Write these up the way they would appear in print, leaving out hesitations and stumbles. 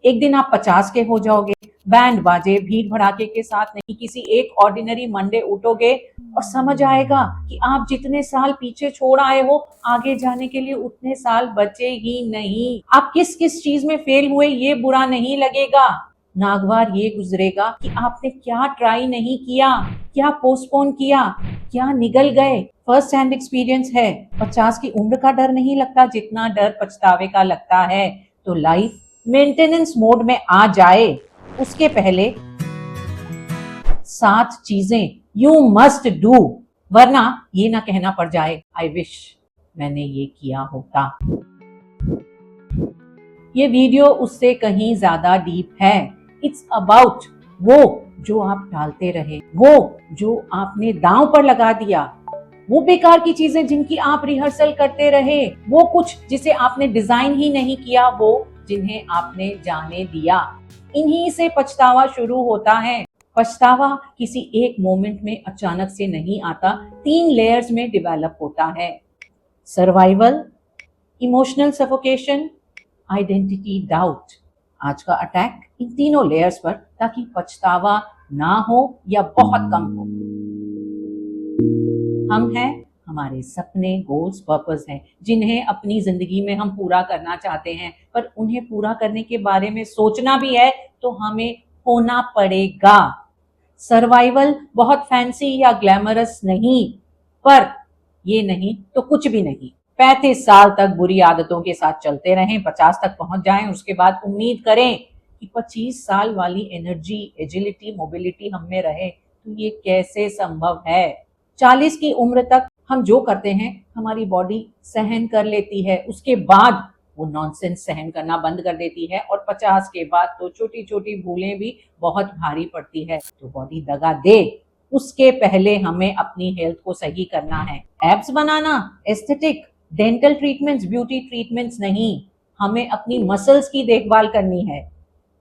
एक दिन आप 50 के हो जाओगे, बैंड बाजे भीड़ भड़ाके के साथ नहीं, किसी एक ऑर्डिनरी मंडे उठोगे और समझ आएगा कि आप जितने साल पीछे छोड़ आए हो, आगे जाने के लिए उतने साल बचे ही नहीं। आप किस किस चीज में फेल हुए ये बुरा नहीं लगेगा, नागवार ये गुजरेगा कि आपने क्या ट्राई नहीं किया, क्या पोस्टपोन किया, क्या निगल गए। फर्स्ट हैंड एक्सपीरियंस है। 50 की उम्र का डर नहीं लगता जितना डर पछतावे का लगता है। तो लाइफ मेंटेनेंस मोड में आ जाए उसके पहले 7 चीजें यू मस्ट डू, वरना ये ना कहना पड़ जाए आई विश मैंने ये किया होता। ये वीडियो उससे कहीं ज्यादा डीप है। इट्स अबाउट वो जो आप टालते रहे, वो जो आपने दांव पर लगा दिया, वो बेकार की चीजें जिनकी आप रिहर्सल करते रहे, वो कुछ जिसे आपने डिजाइन ही नहीं किया, वो जिन्हें आपने जाने दिया। इन्हीं से पछतावा शुरू होता है। पछतावा किसी एक मोमेंट में अचानक से नहीं आता, 3 लेयर्स में डेवलप होता है। Survival, emotional suffocation, identity doubt. आज का अटैक इन तीनों लेयर्स पर, ताकि पछतावा ना हो या बहुत कम हो। हम हैं, हमारे सपने, गोल्स, पर्पस हैं जिन्हें अपनी जिंदगी में हम पूरा करना चाहते हैं, पर उन्हें पूरा करने के बारे में सोचना भी है तो हमें होना पड़ेगा। सर्वाइवल बहुत फैंसी या ग्लैमरस नहीं, पर ये नहीं तो कुछ भी नहीं। 35 साल तक बुरी आदतों के साथ चलते रहें, 50 तक पहुंच जाएं, उसके बाद उम्मीद करें कि 25 साल वाली एनर्जी, एजिलिटी, मोबिलिटी हम में रहे, तो ये कैसे संभव है। 40 की उम्र तक हम जो करते हैं हमारी बॉडी सहन कर लेती है, उसके बाद वो नॉनसेंस सहन करना बंद कर देती है, और 50 के बाद तो छोटी छोटी भूलें भी बहुत भारी पड़ती है, तो बॉडी दगा दे। उसके पहले हमें अपनी हेल्थ को सही करना है। एब्स बनाना, aesthetic, dental treatments, beauty treatments नहीं, हमें अपनी मसल्स की देखभाल करनी है,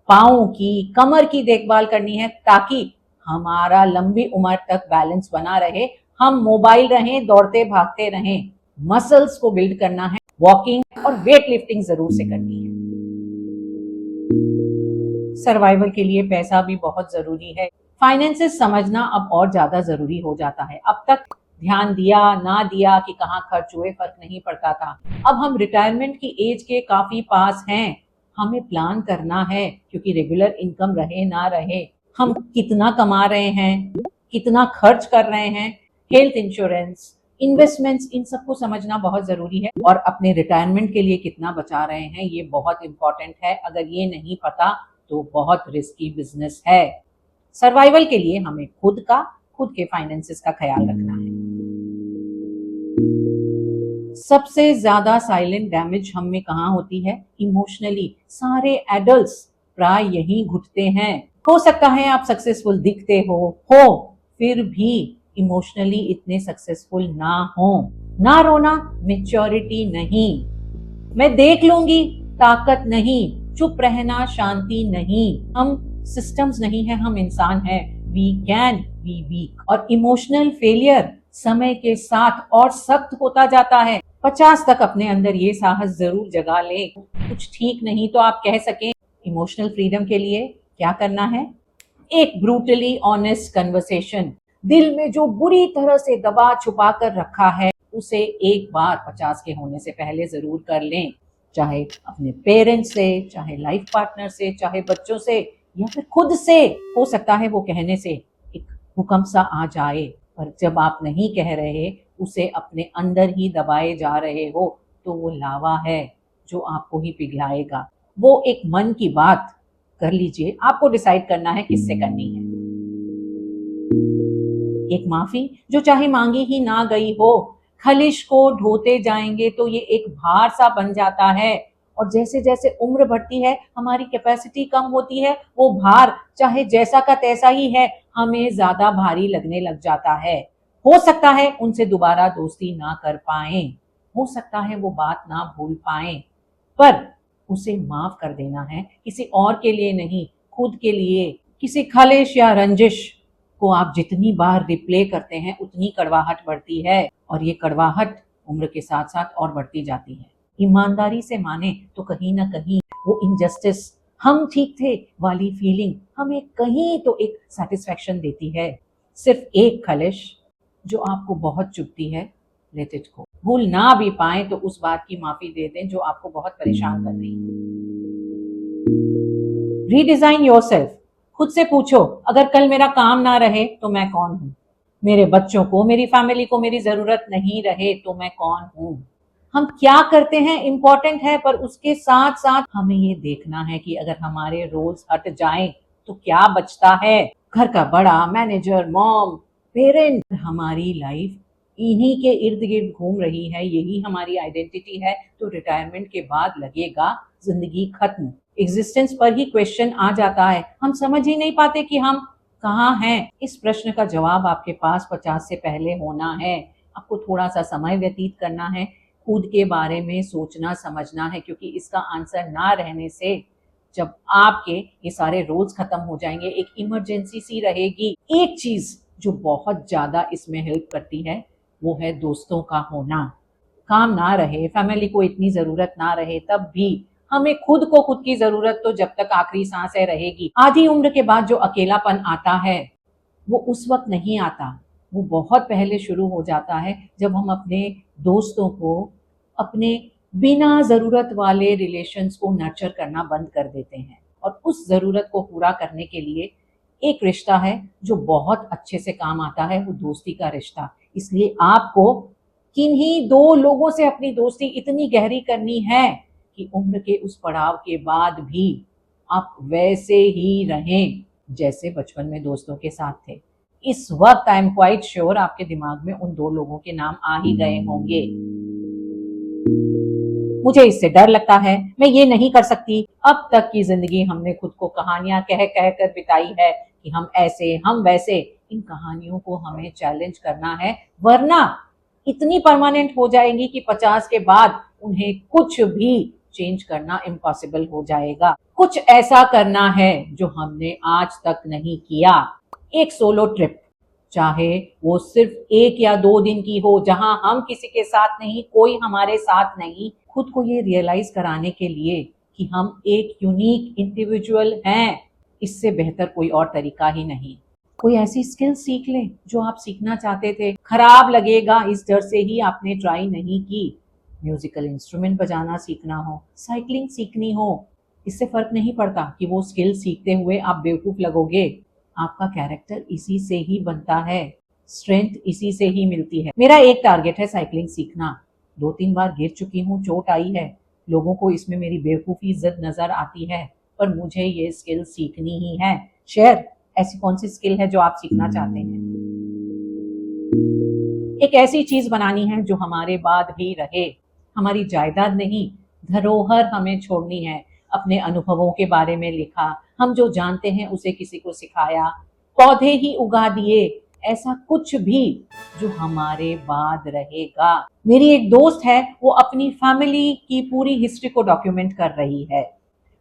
पाँव की, कमर की देखभाल करनी है, ताकि हमारा लंबी उम्र तक बैलेंस बना रहे, हम मोबाइल रहें, दौड़ते भागते रहें। मसल्स को बिल्ड करना है, वॉकिंग और वेट लिफ्टिंग जरूर से करनी है। सर्वाइवल के लिए पैसा भी बहुत जरूरी है। फाइनेंसेस समझना अब और ज्यादा जरूरी हो जाता है। अब तक ध्यान दिया ना दिया कि कहाँ खर्च हुए फर्क नहीं पड़ता था। अब हम रिटायरमेंट की एज के काफी पास हैं। हमें प्लान करना है, क्योंकि रेगुलर इनकम रहे ना रहे, हम कितना कमा रहे हैं, कितना खर्च कर रहे हैं, हेल्थ इंश्योरेंस, इन्वेस्टमेंट्स, इन सबको समझना बहुत जरूरी है। और अपने रिटायरमेंट के लिए कितना बचा रहे हैं ये बहुत इंपॉर्टेंट है। अगर ये नहीं पता तो बहुत रिस्की बिजनेस है। सर्वाइवल के लिए हमें खुद के फाइनेंसेस का ख्याल रखना है। सबसे ज्यादा साइलेंट डैमेज हम में कहाँ होती है? इमोशनली। सारे एडल्ट्स प्राय यही घुटते हैं। हो सकता है आप सक्सेसफुल दिखते हो, फिर भी इमोशनली इतने सक्सेसफुल ना हो। ना रोना मैच्योरिटी नहीं, मैं देख लूंगी ताकत नहीं, चुप रहना शांति नहीं। हम सिस्टम्स नहीं है, हम इंसान हैं। We can be weak. और इमोशनल फेलियर समय के साथ और सख्त होता जाता है। 50 तक अपने अंदर ये साहस जरूर जगा ले, कुछ ठीक नहीं तो आप कह सकें। इमोशनल फ्रीडम के लिए क्या करना है? एक ब्रूटली ऑनेस्ट कन्वर्सेशन। दिल में जो बुरी तरह से दबा छुपा कर रखा है, उसे एक बार 50 के होने से पहले जरूर कर लें। चाहे अपने पेरेंट्स से, चाहे लाइफ पार्टनर से, चाहे बच्चों से, या फिर खुद से। हो सकता है वो कहने से एक भूकंप सा आ जाए, पर जब आप नहीं कह रहे, उसे अपने अंदर ही दबाए जा रहे हो, तो वो लावा है जो आपको ही पिघलाएगा। वो एक मन की बात कर लीजिए, आपको डिसाइड करना है किससे करनी है। एक माफी जो चाहे मांगी ही ना गई हो, खलिश को ढोते जाएंगे तो ये एक भार सा बन जाता है, और जैसे जैसे उम्र बढ़ती है हमारी कैपेसिटी कम होती है, वो भार चाहे जैसा का तैसा ही है, हमें ज्यादा भारी लगने लग जाता है। हो सकता है उनसे दोबारा दोस्ती ना कर पाए, हो सकता है वो बात ना भूल पाए, पर उसे माफ कर देना है, किसी और के लिए नहीं, खुद के लिए। किसी खलिश या रंजिश को आप जितनी बार रिप्ले करते हैं उतनी कड़वाहट बढ़ती है, और ये कड़वाहट उम्र के साथ साथ और बढ़ती जाती है। ईमानदारी से माने तो कहीं ना कहीं वो इनजस्टिस हम ठीक थे वाली फीलिंग हमें कहीं तो एक सेटिस्फैक्शन देती है। सिर्फ एक खलिश जो आपको बहुत चुभती है, लेट इट गो। भूल ना भी पाए तो उस बात की माफी दे दें जो आपको बहुत परेशान कर रही है। Redesign yourself. खुद से पूछो, अगर कल मेरा काम ना रहे तो मैं कौन हूं? मेरे बच्चों को, मेरी फैमिली को मेरी जरूरत नहीं रहे तो मैं कौन हूं? हम क्या करते हैं इंपॉर्टेंट है, पर उसके साथ साथ हमें ये देखना है कि अगर हमारे रोल्स हट जाएं तो क्या बचता है। घर का बड़ा, मैनेजर, मॉम, पेरेंट, हमारी लाइफ इन्हीं के इर्द गिर्द घूम रही है, यही हमारी आइडेंटिटी है। तो रिटायरमेंट के बाद लगेगा जिंदगी खत्म, एग्जिस्टेंस पर ही क्वेश्चन आ जाता है। हम समझ ही नहीं पाते कि हम कहाँ हैं। इस प्रश्न का जवाब आपके पास 50 से पहले होना है। आपको थोड़ा सा समय व्यतीत करना है, खुद के बारे में सोचना समझना है, क्योंकि इसका आंसर ना रहने से जब आपके ये सारे रोल्स खत्म हो जाएंगे, एक इमरजेंसी सी रहेगी। एक चीज जो बहुत ज्यादा इसमें हेल्प करती है वो है दोस्तों का होना। काम ना रहे, फैमिली को इतनी जरूरत ना रहे, तब भी हमें खुद को खुद की जरूरत तो जब तक आखिरी सांस है रहेगी। आधी उम्र के बाद जो अकेलापन आता है वो उस वक्त नहीं आता, वो बहुत पहले शुरू हो जाता है जब हम अपने दोस्तों को, अपने बिना जरूरत वाले रिलेशंस को नर्चर करना बंद कर देते हैं। और उस जरूरत को पूरा करने के लिए एक रिश्ता है जो बहुत अच्छे से काम आता है, वो दोस्ती का रिश्ता। इसलिए आपको किन्हीं दो लोगों से अपनी दोस्ती इतनी गहरी करनी है कि उम्र के उस पड़ाव के बाद भी आप वैसे ही रहें जैसे बचपन में दोस्तों के साथ थे। इस वक्त आई एम क्वाइट श्योर आपके दिमाग में उन दो लोगों के नाम आ ही गए होंगे। मुझे इससे डर लगता है, मैं ये नहीं कर सकती। अब तक की जिंदगी हमने खुद को कहानियां कह कह कर बिताई है कि हम ऐसे, हम वैसे। इन कहानियों को हमें चैलेंज करना है, वरना इतनी परमानेंट हो जाएंगी कि 50 के बाद उन्हें कुछ भी चेंज करना इम्पॉसिबल हो जाएगा। कुछ ऐसा करना है जो हमने आज तक नहीं किया। एक सोलो ट्रिप, चाहे वो सिर्फ 1 या 2 दिन की हो, जहां हम किसी के साथ नहीं, कोई हमारे साथ नहीं। खुद को ये रियलाइज कराने के लिए कि हम एक यूनिक इंडिविजुअल हैं, इससे बेहतर कोई और तरीका ही नहीं। कोई ऐसी स्किल सीख लें जो आप सीखना चाहते थे, खराब लगेगा इस डर से ही आपने ट्राई नहीं की। म्यूजिकल इंस्ट्रूमेंट बजाना सीखना हो, साइकिलिंग सीखनी हो, इससे फर्क नहीं पड़ता कि वो स्किल सीखते हुए आप बेवकूफ लगोगे। आपका कैरेक्टर इसी से ही बनता है, स्ट्रेंथ इसी से ही मिलती है। मेरा एक टारगेट है साइकिलिंग सीखना। 2-3 बार गिर चुकी हूँ, चोट आई है, लोगों को इसमें मेरी बेवकूफ़ी जिद नजर आती है, पर मुझे ये स्किल सीखनी ही है। शेयर, ऐसी कौन सी स्किल है जो आप सीखना चाहते हैं? एक ऐसी चीज बनानी है जो हमारे बाद भी रहे, हमारी जायदाद नहीं, धरोहर हमें छोड़नी है। अपने अनुभवों के बारे में लिखा, हम जो जानते हैं उसे किसी को सिखाया, पौधे ही उगा दिए, ऐसा कुछ भी जो हमारे बाद रहेगा। मेरी एक दोस्त है, वो अपनी फैमिली की पूरी हिस्ट्री को डॉक्यूमेंट कर रही है।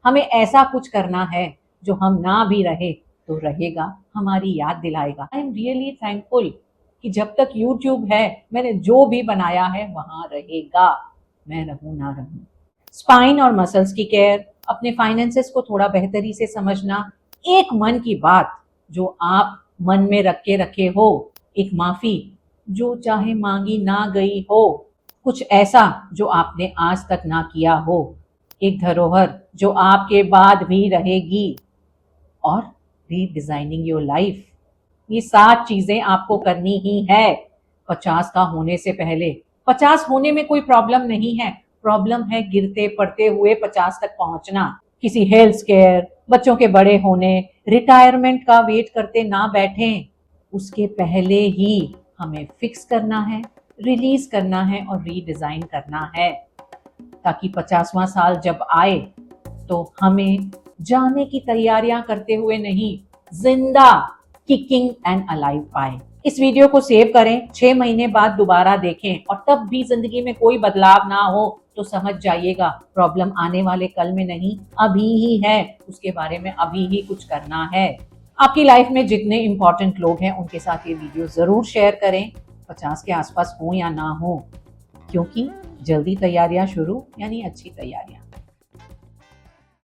हमें ऐसा कुछ करना है जो हम ना भी रहे तो रहेगा, हमारी याद दिलाएगा। आई एम रियली थैंकफुल कि जब तक YouTube है, मैंने जो भी बनाया है वहां रहेगा, मैं रहूं ना रहूं। स्पाइन और मसल्स की केयर, अपने फाइनेंसेस को थोड़ा बेहतरी से समझना, एक मन की बात जो आप मन में रख के रखे हो, एक माफी जो चाहे मांगी ना गई हो, कुछ ऐसा जो आपने आज तक ना किया हो, एक धरोहर जो आपके बाद भी रहेगी, और रीडिजाइनिंग योर लाइफ। ये 7 चीजें आपको करनी ही है 50 का होने से पहले। 50 होने में कोई प्रॉब्लम नहीं है, प्रॉब्लम है गिरते पड़ते हुए 50 तक पहुंचना। किसी हेल्थ केयर, बच्चों के बड़े होने, रिटायरमेंट का वेट करते ना बैठें, उसके पहले ही हमें फिक्स करना है, रिलीज करना है और रीडिजाइन करना है, ताकि 50वां साल जब आए तो हमें जाने की तैयारियां करते हुए नहीं, जिंदा, किकिंग एंड अलाइव पाए। इस वीडियो को सेव करें, 6 महीने बाद दोबारा देखें, और तब भी जिंदगी में कोई बदलाव ना हो तो समझ जाइएगा प्रॉब्लम आने वाले कल में नहीं, अभी ही है। उसके बारे में अभी ही कुछ करना है। आपकी लाइफ में जितने इंपॉर्टेंट लोग हैं उनके साथ ये वीडियो जरूर शेयर करें, 50 के आसपास हो या ना हो, क्योंकि जल्दी तैयारियां शुरू यानी अच्छी तैयारियां।